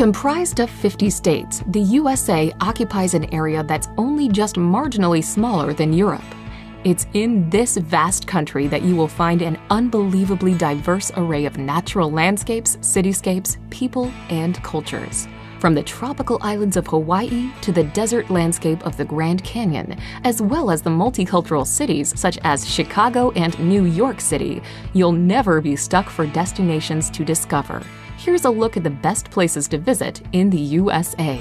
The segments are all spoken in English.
Comprised of 50 states, the USA occupies an area that's only just marginally smaller than Europe. It's in this vast country that you will find an unbelievably diverse array of natural landscapes, cityscapes, people, and cultures. From the tropical islands of Hawaii to the desert landscape of the Grand Canyon, as well as the multicultural cities such as Chicago and New York City, you'll never be stuck for destinations to discover. Here's a look at the best places to visit in the USA.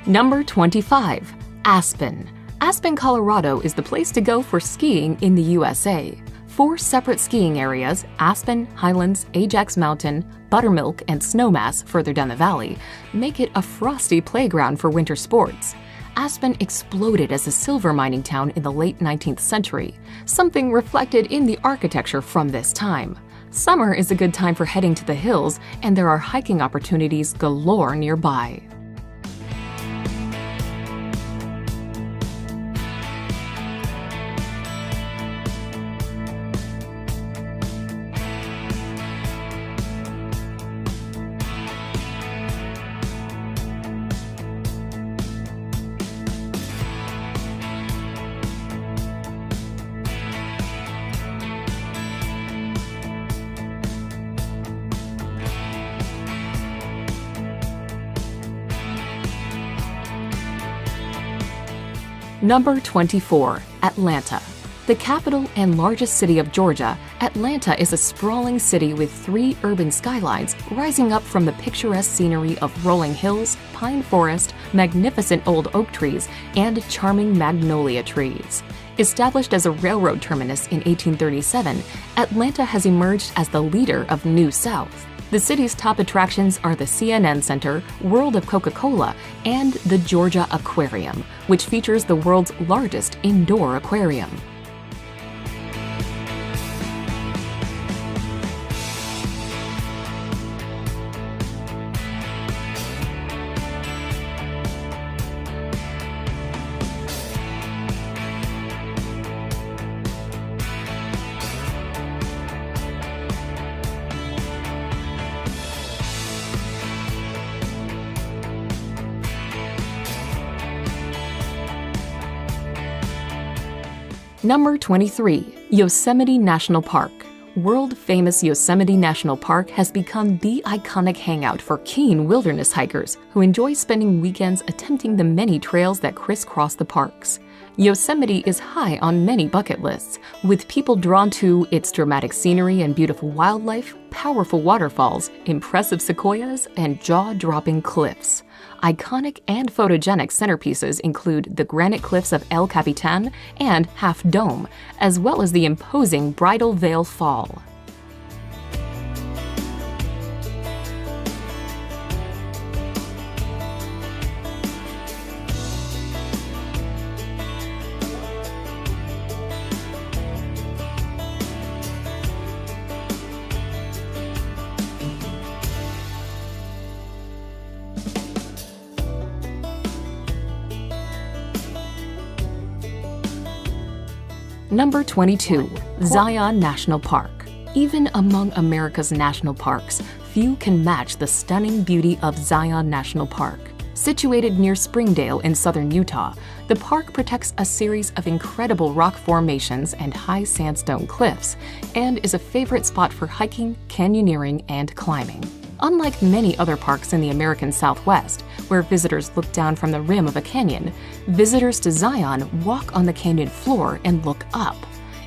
Number 25. Aspen. Aspen, Colorado is the place to go for skiing in the USA. 4 separate skiing areas, Aspen, Highlands, Ajax Mountain, Buttermilk, and Snowmass further down the valley, make it a frosty playground for winter sports. Aspen exploded as a silver mining town in the late 19th century, something reflected in the architecture from this time. Summer is a good time for heading to the hills, and there are hiking opportunities galore nearby. Number 24. Atlanta. The capital and largest city of Georgia, Atlanta is a sprawling city with 3 urban skylines rising up from the picturesque scenery of rolling hills, pine forest, magnificent old oak trees, and charming magnolia trees. Established as a railroad terminus in 1837, Atlanta has emerged as the leader of New South. The city's top attractions are the CNN Center, World of Coca-Cola, and the Georgia Aquarium, which features the world's largest indoor aquarium. Number 23. Yosemite National Park. World-famous Yosemite National Park has become the iconic hangout for keen wilderness hikers who enjoy spending weekends attempting the many trails that crisscross the parks. Yosemite is high on many bucket lists, with people drawn to its dramatic scenery and beautiful wildlife, powerful waterfalls, impressive sequoias, and jaw-dropping cliffs. Iconic and photogenic centerpieces include the granite cliffs of El Capitan and Half Dome, as well as the imposing Bridal Veil Fall. Number 22. Zion National Park. Even among America's national parks, few can match the stunning beauty of Zion National Park. Situated near Springdale in southern Utah, the park protects a series of incredible rock formations and high sandstone cliffs, and is a favorite spot for hiking, canyoneering, and climbing. Unlike many other parks in the American Southwest, where visitors look down from the rim of a canyon, visitors to Zion walk on the canyon floor and look up.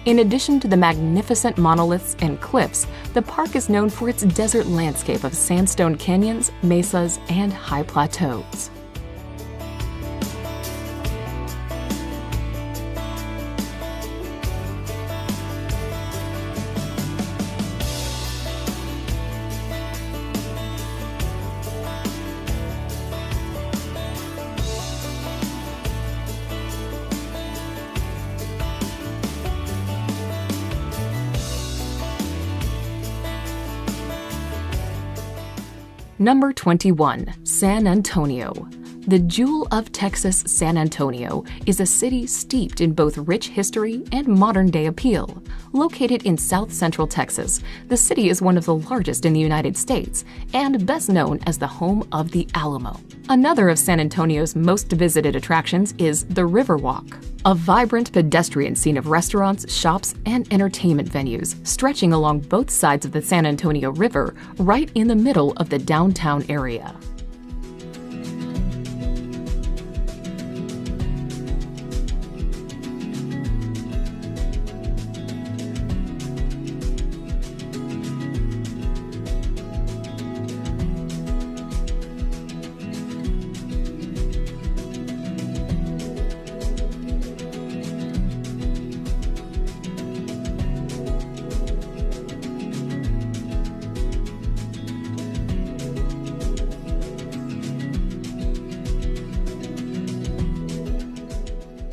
In addition to the magnificent monoliths and cliffs, the park is known for its desert landscape of sandstone canyons, mesas, and high plateaus. Number 21. San Antonio. The jewel of Texas, San Antonio, is a city steeped in both rich history and modern-day appeal. Located in south-central Texas, the city is one of the largest in the United States and best known as the home of the Alamo. Another of San Antonio's most visited attractions is the Riverwalk, a vibrant pedestrian scene of restaurants, shops, and entertainment venues stretching along both sides of the San Antonio River right in the middle of the downtown area.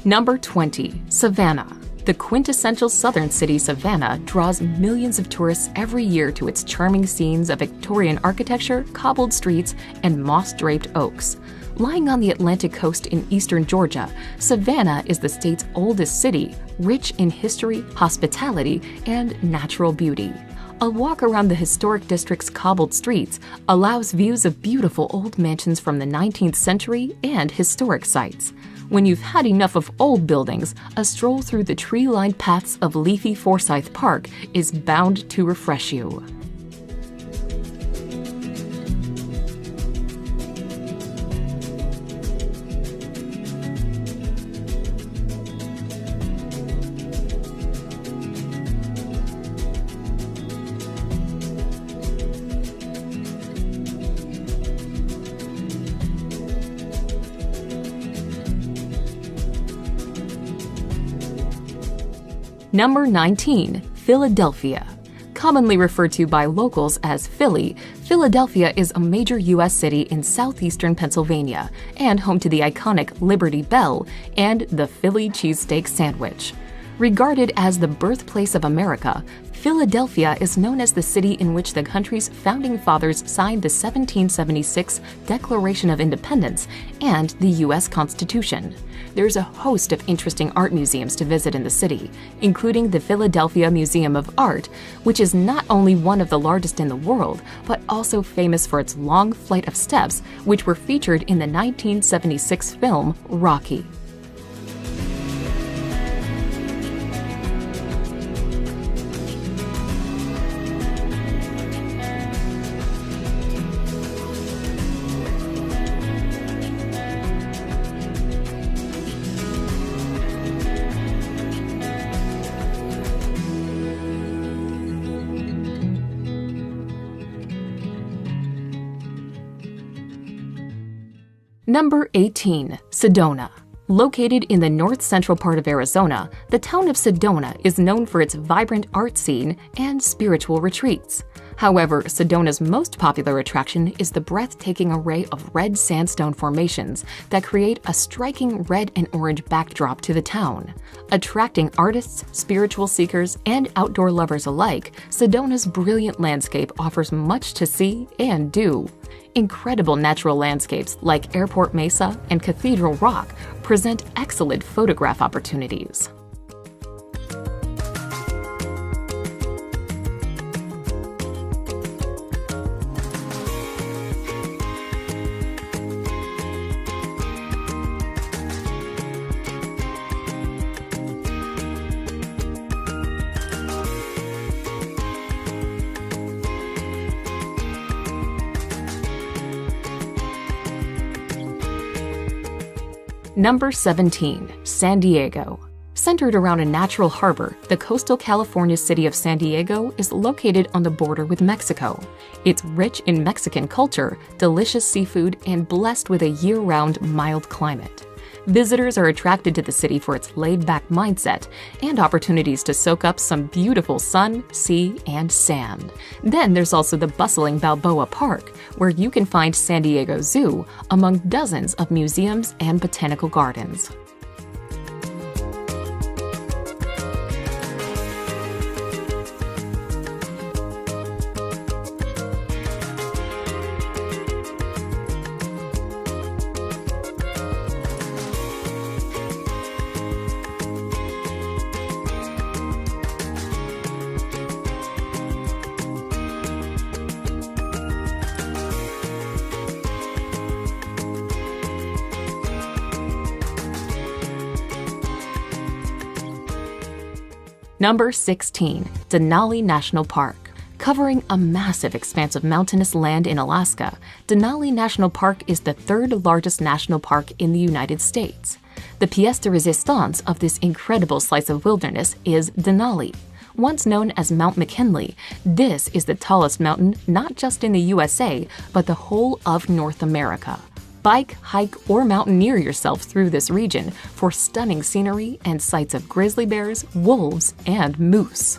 Number 20. Savannah. The quintessential southern city, Savannah, draws millions of tourists every year to its charming scenes of Victorian architecture, cobbled streets, and moss-draped oaks. Lying on the Atlantic coast in eastern Georgia, Savannah is the state's oldest city, rich in history, hospitality, and natural beauty. A walk around the historic district's cobbled streets allows views of beautiful old mansions from the 19th century and historic sites. When you've had enough of old buildings, a stroll through the tree-lined paths of leafy Forsyth Park is bound to refresh you. Number 19. Philadelphia. Commonly referred to by locals as Philly, Philadelphia is a major U.S. city in southeastern Pennsylvania and home to the iconic Liberty Bell and the Philly cheesesteak sandwich. Regarded as the birthplace of America, Philadelphia is known as the city in which the country's founding fathers signed the 1776 Declaration of Independence and the U.S. Constitution. There's a host of interesting art museums to visit in the city, including the Philadelphia Museum of Art, which is not only one of the largest in the world, but also famous for its long flight of steps, which were featured in the 1976 film Rocky. Number 18. Sedona. Located in the north-central part of Arizona, the town of Sedona is known for its vibrant art scene and spiritual retreats. However, Sedona's most popular attraction is the breathtaking array of red sandstone formations that create a striking red and orange backdrop to the town. Attracting artists, spiritual seekers, and outdoor lovers alike, Sedona's brilliant landscape offers much to see and do. Incredible natural landscapes like Airport Mesa and Cathedral Rock present excellent photograph opportunities. Number 17. San Diego. Centered around a natural harbor, the coastal California city of San Diego is located on the border with Mexico. It's rich in Mexican culture, delicious seafood, and blessed with a year-round mild climate. Visitors are attracted to the city for its laid-back mindset and opportunities to soak up some beautiful sun, sea, and sand. Then there's also the bustling Balboa Park, where you can find San Diego Zoo among dozens of museums and botanical gardens. Number 16. Denali National Park. Covering a massive expanse of mountainous land in Alaska, Denali National Park is the third largest national park in the United States. The pièce de résistance of this incredible slice of wilderness is Denali. Once known as Mount McKinley, this is the tallest mountain not just in the USA, but the whole of North America. Bike, hike, or mountaineer yourself through this region for stunning scenery and sights of grizzly bears, wolves, and moose.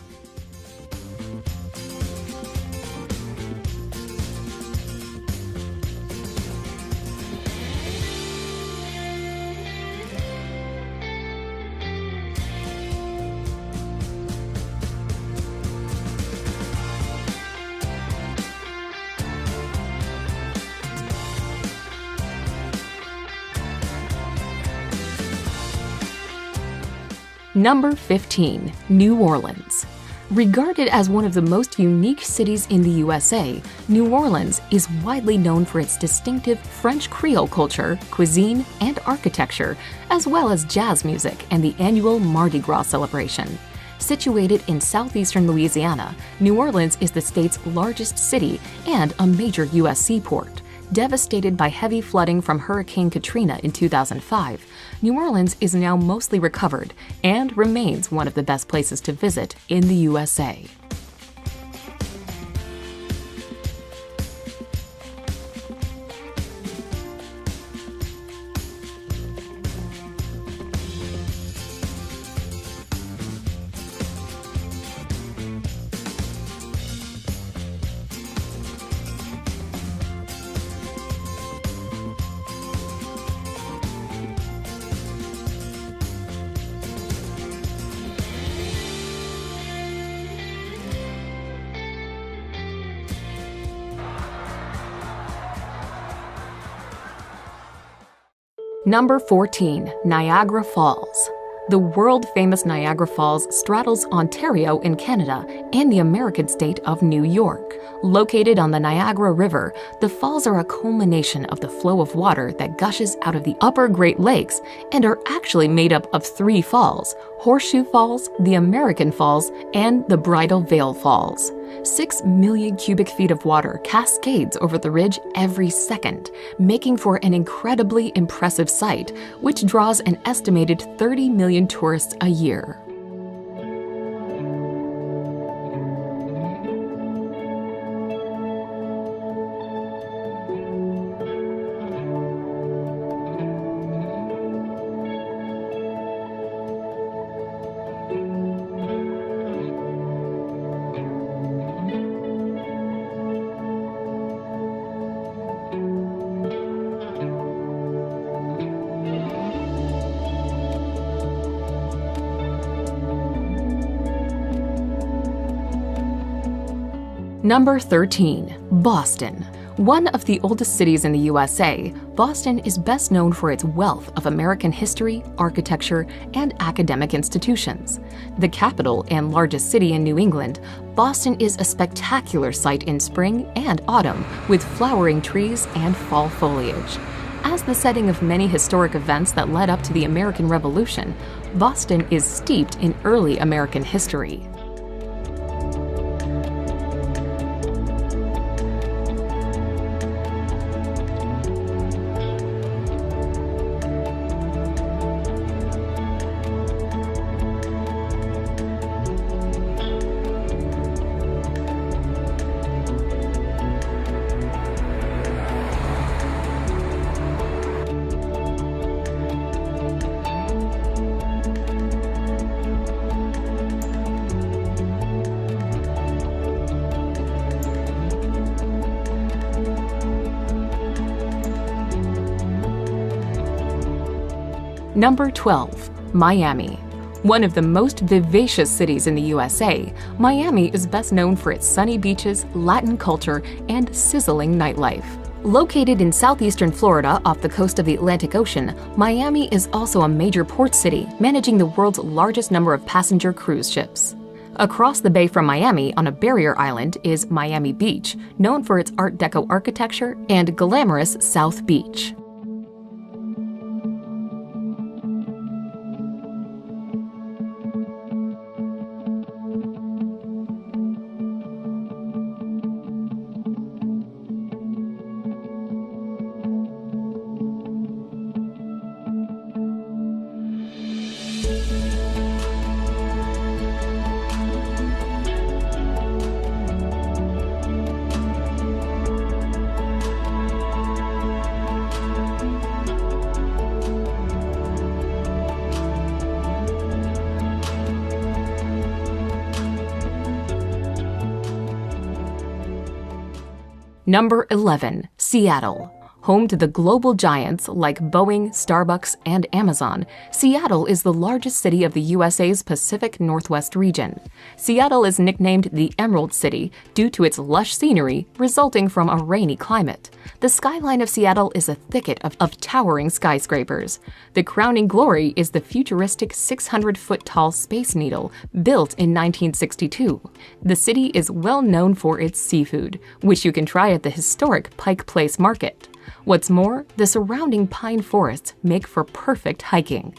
Number 15. New Orleans. Regarded as one of the most unique cities in the USA, New Orleans is widely known for its distinctive French Creole culture, cuisine, and architecture, as well as jazz music and the annual Mardi Gras celebration. Situated in southeastern Louisiana, New Orleans is the state's largest city and a major U.S. seaport. Devastated by heavy flooding from Hurricane Katrina in 2005, New Orleans is now mostly recovered and remains one of the best places to visit in the USA. Number 14. Niagara Falls. The world-famous Niagara Falls straddles Ontario in Canada and the American state of New York. Located on the Niagara River, the falls are a culmination of the flow of water that gushes out of the upper Great Lakes and are actually made up of 3 falls: Horseshoe Falls, the American Falls, and the Bridal Veil Falls. 6 million cubic feet of water cascades over the ridge every second, making for an incredibly impressive sight, which draws an estimated 30 million tourists a year. Number 13. Boston. One of the oldest cities in the USA, Boston is best known for its wealth of American history, architecture, and academic institutions. The capital and largest city in New England, Boston is a spectacular sight in spring and autumn with flowering trees and fall foliage. As the setting of many historic events that led up to the American Revolution, Boston is steeped in early American history. Number 12. Miami. One of the most vivacious cities in the USA, Miami is best known for its sunny beaches, Latin culture, and sizzling nightlife. Located in southeastern Florida off the coast of the Atlantic Ocean, Miami is also a major port city, managing the world's largest number of passenger cruise ships. Across the bay from Miami on a barrier island is Miami Beach, known for its Art Deco architecture, and glamorous South Beach. Number 11. Seattle. Home to the global giants like Boeing, Starbucks, and Amazon, Seattle is the largest city of the USA's Pacific Northwest region. Seattle is nicknamed the Emerald City due to its lush scenery resulting from a rainy climate. The skyline of Seattle is a thicket of towering skyscrapers. The crowning glory is the futuristic 600-foot-tall Space Needle, built in 1962. The city is well known for its seafood, which you can try at the historic Pike Place Market. What's more, the surrounding pine forests make for perfect hiking.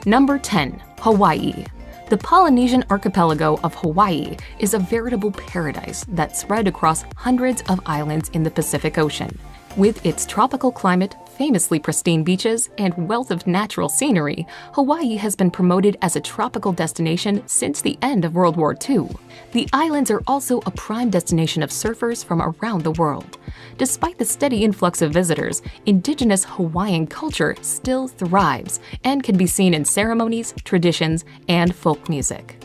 Number 10. Hawaii. The Polynesian archipelago of Hawaii is a veritable paradise that's spread across hundreds of islands in the Pacific Ocean. With its tropical climate, famously pristine beaches, and wealth of natural scenery, Hawaii has been promoted as a tropical destination since the end of World War II. The islands are also a prime destination of surfers from around the world. Despite the steady influx of visitors, indigenous Hawaiian culture still thrives and can be seen in ceremonies, traditions, and folk music.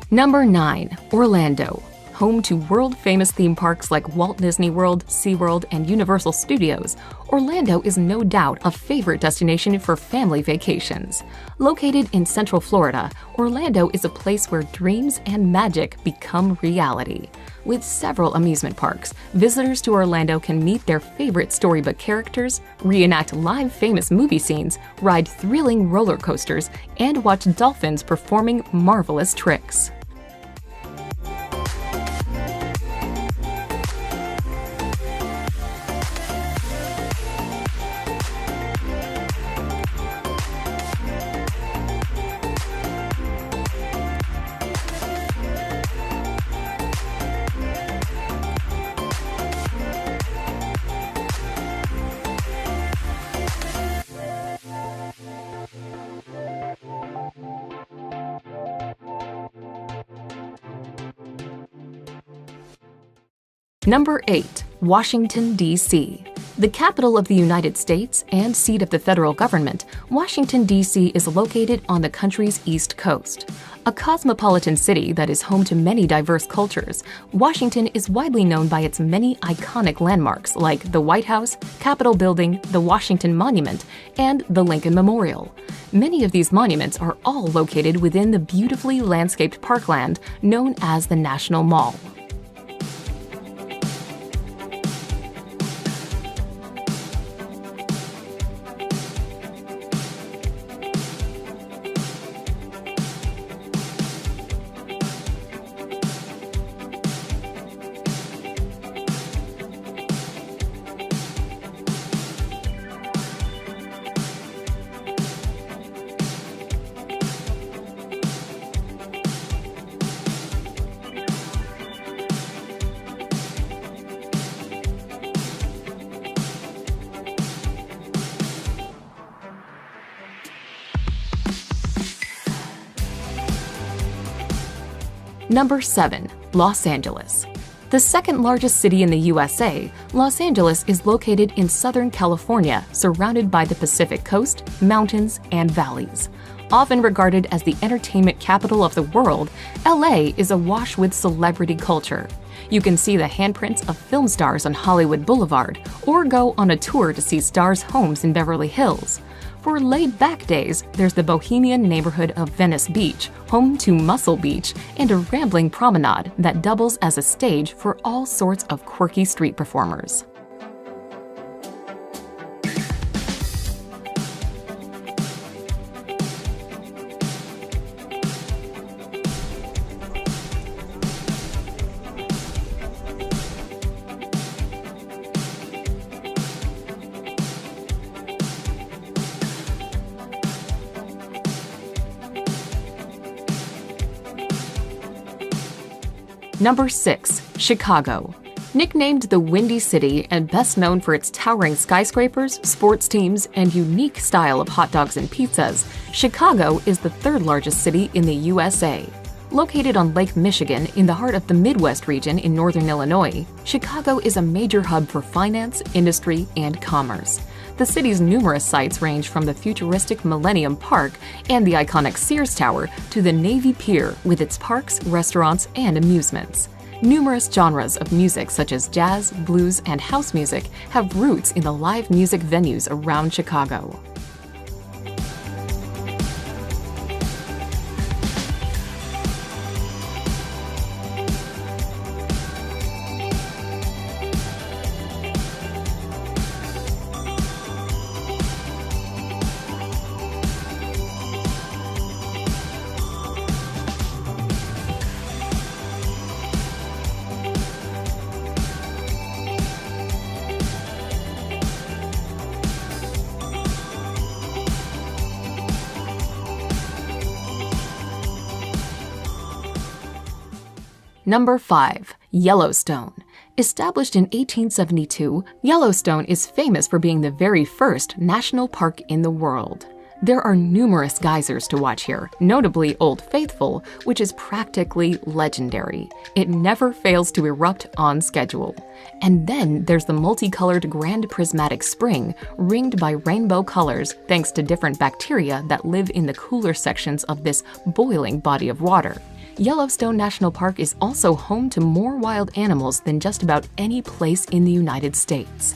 Number 9. Orlando. Home to world-famous theme parks like Walt Disney World, SeaWorld, and Universal Studios, Orlando is no doubt a favorite destination for family vacations. Located in Central Florida, Orlando is a place where dreams and magic become reality. With several amusement parks, visitors to Orlando can meet their favorite storybook characters, reenact live famous movie scenes, ride thrilling roller coasters, and watch dolphins performing marvelous tricks. Number 8. Washington, D.C. The capital of the United States and seat of the federal government, Washington, D.C. is located on the country's East Coast. A cosmopolitan city that is home to many diverse cultures, Washington is widely known by its many iconic landmarks like the White House, Capitol Building, the Washington Monument, and the Lincoln Memorial. Many of these monuments are all located within the beautifully landscaped parkland known as the National Mall. Number 7. Los Angeles. The second largest city in the USA, Los Angeles is located in Southern California, surrounded by the Pacific Coast, mountains, and valleys. Often regarded as the entertainment capital of the world, LA is awash with celebrity culture. You can see the handprints of film stars on Hollywood Boulevard, or go on a tour to see stars' homes in Beverly Hills. For laid-back days, there's the bohemian neighborhood of Venice Beach, home to Muscle Beach, and a rambling promenade that doubles as a stage for all sorts of quirky street performers. Number 6. Chicago. Nicknamed the Windy City and best known for its towering skyscrapers, sports teams, and unique style of hot dogs and pizzas, Chicago is the third largest city in the USA. Located on Lake Michigan in the heart of the Midwest region in northern Illinois, Chicago is a major hub for finance, industry, and commerce. The city's numerous sites range from the futuristic Millennium Park and the iconic Sears Tower to the Navy Pier with its parks, restaurants, and amusements. Numerous genres of music such as jazz, blues, and house music have roots in the live music venues around Chicago. Number 5. Yellowstone. Established in 1872, Yellowstone is famous for being the very first national park in the world. There are numerous geysers to watch here, notably Old Faithful, which is practically legendary. It never fails to erupt on schedule. And then there's the multicolored Grand Prismatic Spring, ringed by rainbow colors thanks to different bacteria that live in the cooler sections of this boiling body of water. Yellowstone National Park is also home to more wild animals than just about any place in the United States.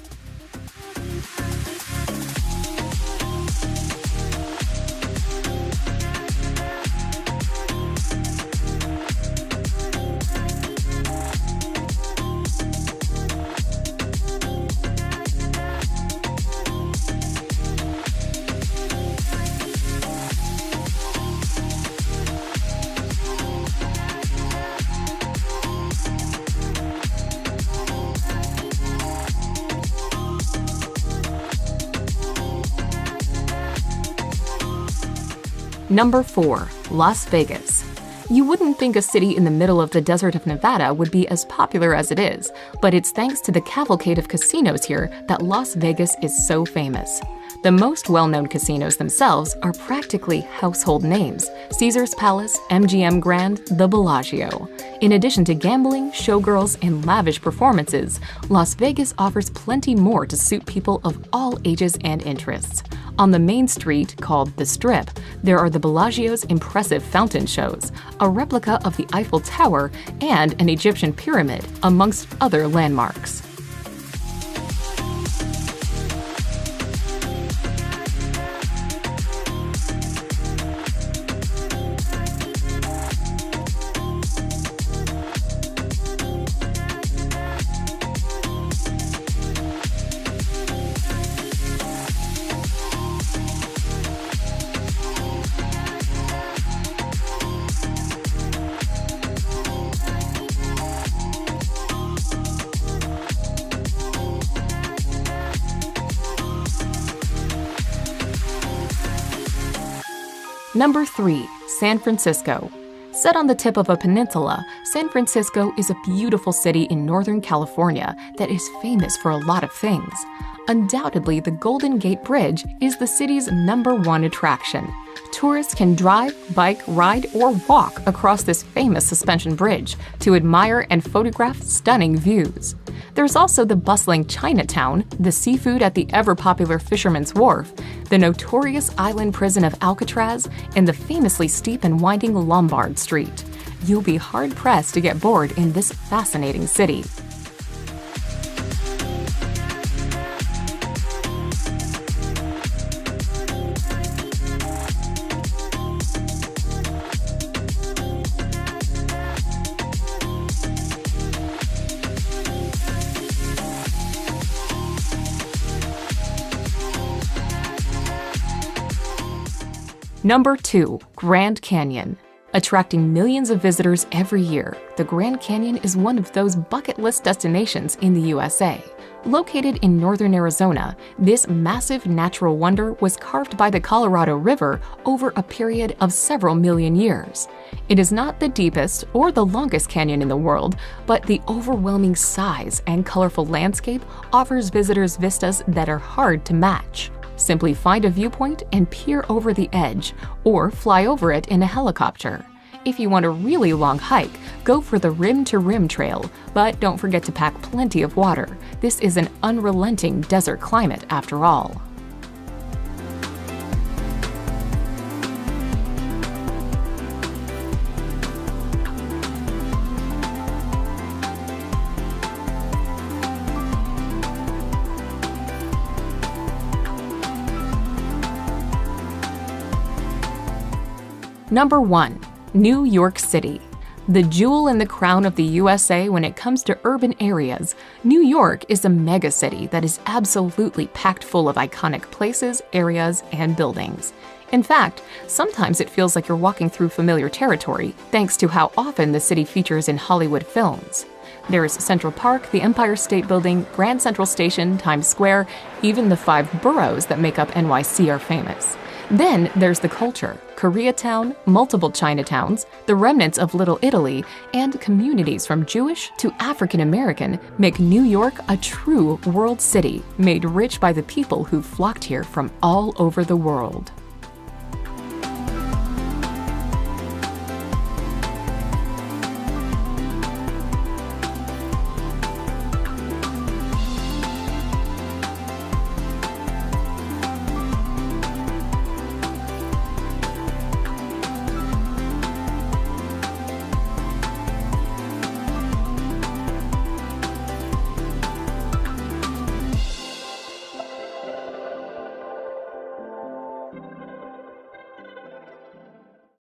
Number 4. Las Vegas. You wouldn't think a city in the middle of the desert of Nevada would be as popular as it is, but it's thanks to the cavalcade of casinos here that Las Vegas is so famous. The most well-known casinos themselves are practically household names: Caesars Palace, MGM Grand, the Bellagio. In addition to gambling, showgirls, and lavish performances, Las Vegas offers plenty more to suit people of all ages and interests. On the main street, called the Strip, there are the Bellagio's impressive fountain shows, a replica of the Eiffel Tower, and an Egyptian pyramid, amongst other landmarks. Number 3. San Francisco. Set on the tip of a peninsula, San Francisco is a beautiful city in Northern California that is famous for a lot of things. Undoubtedly, the Golden Gate Bridge is the city's #1 attraction. Tourists can drive, bike, ride, or walk across this famous suspension bridge to admire and photograph stunning views. There's also the bustling Chinatown, the seafood at the ever-popular Fisherman's Wharf, the notorious island prison of Alcatraz, and the famously steep and winding Lombard Street. You'll be hard-pressed to get bored in this fascinating city. Number 2. Grand Canyon. Attracting millions of visitors every year, the Grand Canyon is one of those bucket list destinations in the USA. Located in northern Arizona, this massive natural wonder was carved by the Colorado River over a period of several million years. It is not the deepest or the longest canyon in the world, but the overwhelming size and colorful landscape offers visitors vistas that are hard to match. Simply find a viewpoint and peer over the edge, or fly over it in a helicopter. If you want a really long hike, go for the Rim to Rim Trail, but don't forget to pack plenty of water. This is an unrelenting desert climate after all. Number 1. New York City. The jewel in the crown of the USA when it comes to urban areas, New York is a megacity that is absolutely packed full of iconic places, areas, and buildings. In fact, sometimes it feels like you're walking through familiar territory thanks to how often the city features in Hollywood films. There's Central Park, the Empire State Building, Grand Central Station, Times Square, even the 5 boroughs that make up NYC are famous. Then there's the culture, Koreatown, multiple Chinatowns, the remnants of Little Italy, and communities from Jewish to African American make New York a true world city, made rich by the people who flocked here from all over the world.